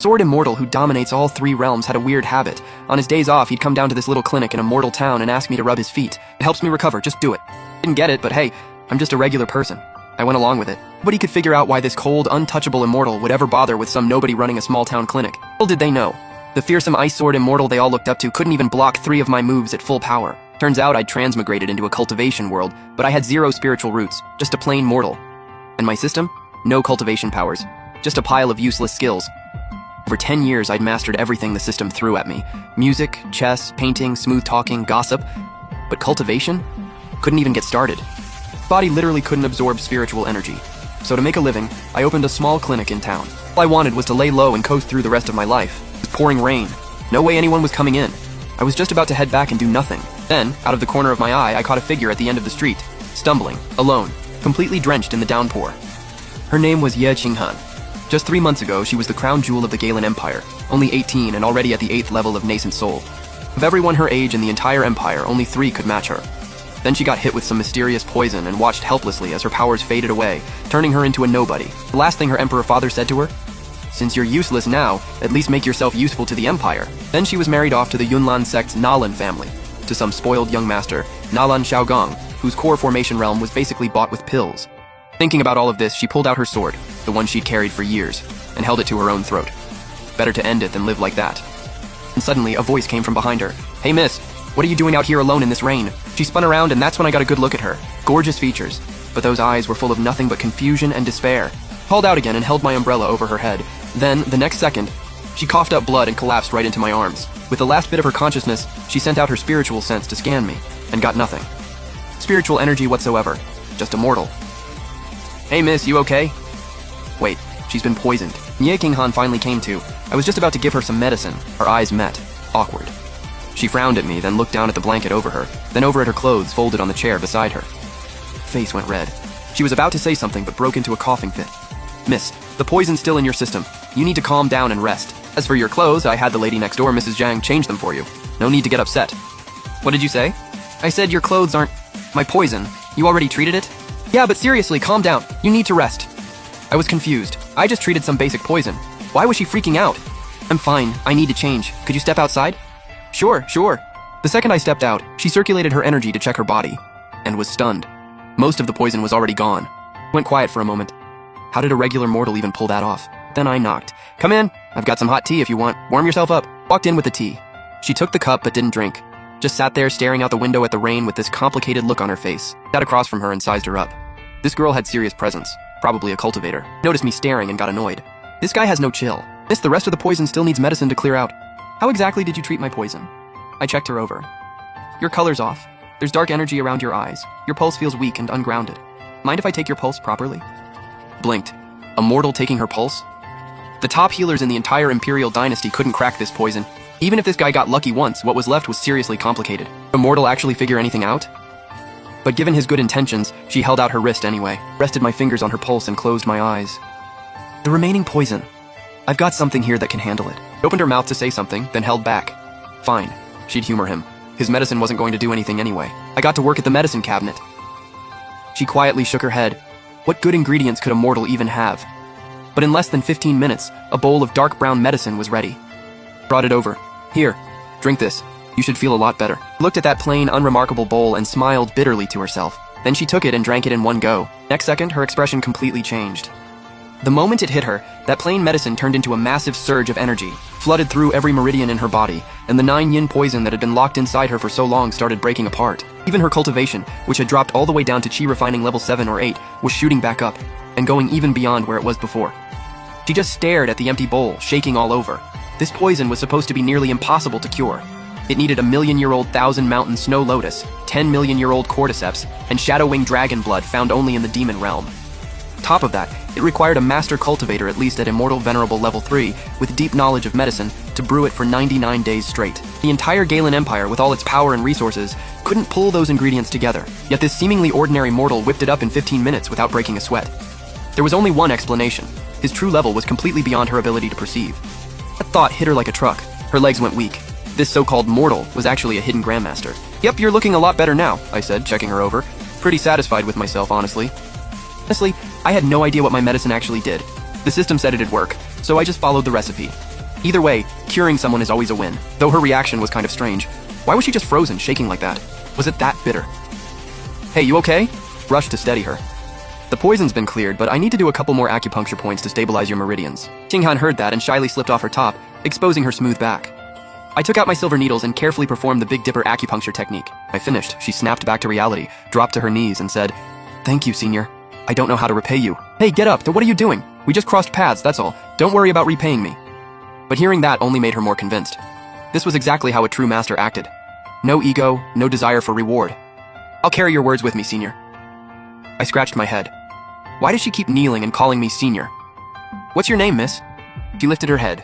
Sword Immortal, who dominates all 3 realms, had a weird habit. On his days off, he'd come down to this little clinic in a mortal town and ask me to rub his feet. It helps me recover, just do it. Didn't get it, but hey, I'm just a regular person. I went along with it. Nobody could figure out why this cold, untouchable immortal would ever bother with some nobody running a small town clinic. Little did they know. The fearsome Ice Sword Immortal they all looked up to couldn't even block 3 of my moves at full power. Turns out I'd transmigrated into a cultivation world, but I had 0 spiritual roots, just a plain mortal. And my system? No cultivation powers. Just a pile of useless skills. Over 10 years, I'd mastered everything the system threw at me. Music, chess, painting, smooth talking, gossip. But cultivation? Couldn't even get started. Body literally couldn't absorb spiritual energy. So to make a living, I opened a small clinic in town. All I wanted was to lay low and coast through the rest of my life. It was pouring rain. No way anyone was coming in. I was just about to head back and do nothing. Then, out of the corner of my eye, I caught a figure at the end of the street, stumbling, alone, completely drenched in the downpour. Her name was Ye Qinghan. Just 3 months ago, she was the crown jewel of the Galen Empire, only 18 and already at the 8th level of nascent soul. Of everyone her age in the entire empire, only 3 could match her. Then she got hit with some mysterious poison and watched helplessly as her powers faded away, turning her into a nobody. The last thing her emperor father said to her? Since you're useless now, at least make yourself useful to the empire. Then she was married off to the Yunlan sect's Nalan family, to some spoiled young master, Nalan Xiaogong, whose core formation realm was basically bought with pills. Thinking about all of this, she pulled out her sword, the one she'd carried for years, and held it to her own throat. Better to end it than live like that. And suddenly, a voice came from behind her. "Hey miss, what are you doing out here alone in this rain?" She spun around and that's when I got a good look at her. Gorgeous features, but those eyes were full of nothing but confusion and despair. Hauled out again and held my umbrella over her head. Then, the next second, she coughed up blood and collapsed right into my arms. With the last bit of her consciousness, she sent out her spiritual sense to scan me, and got nothing. Spiritual energy whatsoever. Just a mortal. "Hey miss, you okay?" Wait, she's been poisoned. Ye Qinghan finally came to. I was just about to give her some medicine. Our eyes met. Awkward. She frowned at me, then looked down at the blanket over her, then over at her clothes folded on the chair beside her. Face went red. She was about to say something but broke into a coughing fit. "Miss, the poison's still in your system. You need to calm down and rest. As for your clothes, I had the lady next door, Mrs. Zhang, change them for you. No need to get upset." "What did you say?" "I said your clothes aren't... my poison. You already treated it?" "Yeah, but seriously, calm down. You need to rest." I was confused. I just treated some basic poison. Why was she freaking out? "I'm fine. I need to change. Could you step outside?" Sure. The second I stepped out, she circulated her energy to check her body, and was stunned. Most of the poison was already gone. Went quiet for a moment. How did a regular mortal even pull that off? Then I knocked. "Come in. I've got some hot tea if you want. Warm yourself up." Walked in with the tea. She took the cup but didn't drink. Just sat there staring out the window at the rain with this complicated look on her face. Sat across from her and sized her up. This girl had serious presence. Probably a cultivator. Noticed me staring and got annoyed. This guy has no chill. Miss, the rest of the poison still needs medicine to clear out. How exactly did you treat my poison? I checked her over. Your color's off. There's dark energy around your eyes. Your pulse feels weak and ungrounded. Mind if I take your pulse properly? Blinked. A mortal taking her pulse? The top healers in the entire Imperial Dynasty couldn't crack this poison. Even if this guy got lucky once, what was left was seriously complicated. Did a mortal actually figure anything out? But given his good intentions, she held out her wrist anyway, rested my fingers on her pulse and closed my eyes. The remaining poison. I've got something here that can handle it. Opened her mouth to say something, then held back. Fine. She'd humor him. His medicine wasn't going to do anything anyway. I got to work at the medicine cabinet. She quietly shook her head. What good ingredients could a mortal even have? But in less than 15 minutes, a bowl of dark brown medicine was ready. Brought it over. Here, drink this. You should feel a lot better. Looked at that plain, unremarkable bowl and smiled bitterly to herself. Then she took it and drank it in one go. Next second, her expression completely changed. The moment it hit her, that plain medicine turned into a massive surge of energy, flooded through every meridian in her body, and the 9 yin poison that had been locked inside her for so long started breaking apart. Even her cultivation, which had dropped all the way down to chi refining level 7 or 8, was shooting back up, and going even beyond where it was before. She just stared at the empty bowl, shaking all over. This poison was supposed to be nearly impossible to cure. It needed a 1,000,000-year-old Thousand Mountain Snow Lotus, 10 million-year-old Cordyceps, and Shadowwing Dragon blood found only in the demon realm. Top of that, it required a master cultivator at least at Immortal Venerable level 3, with deep knowledge of medicine, to brew it for 99 days straight. The entire Galen Empire, with all its power and resources, couldn't pull those ingredients together, yet this seemingly ordinary mortal whipped it up in 15 minutes without breaking a sweat. There was only one explanation. His true level was completely beyond her ability to perceive. That thought hit her like a truck. Her legs went weak. This so-called mortal was actually a hidden grandmaster. "Yep, you're looking a lot better now," I said, checking her over. Pretty satisfied with myself, honestly. Honestly, I had no idea what my medicine actually did. The system said it'd work, so I just followed the recipe. Either way, curing someone is always a win, though her reaction was kind of strange. Why was she just frozen, shaking like that? Was it that bitter? Hey, you okay? Rushed to steady her. The poison's been cleared, but I need to do a couple more acupuncture points to stabilize your meridians. Qinghan heard that and shyly slipped off her top, exposing her smooth back. I took out my silver needles and carefully performed the Big Dipper acupuncture technique. I finished, she snapped back to reality, dropped to her knees and said, "Thank you, Senior. I don't know how to repay you." "Hey, get up, what are you doing? We just crossed paths, that's all. Don't worry about repaying me." But hearing that only made her more convinced. This was exactly how a true master acted. No ego, no desire for reward. "I'll carry your words with me, Senior." I scratched my head. Why does she keep kneeling and calling me Senior? "What's your name, miss?" She lifted her head.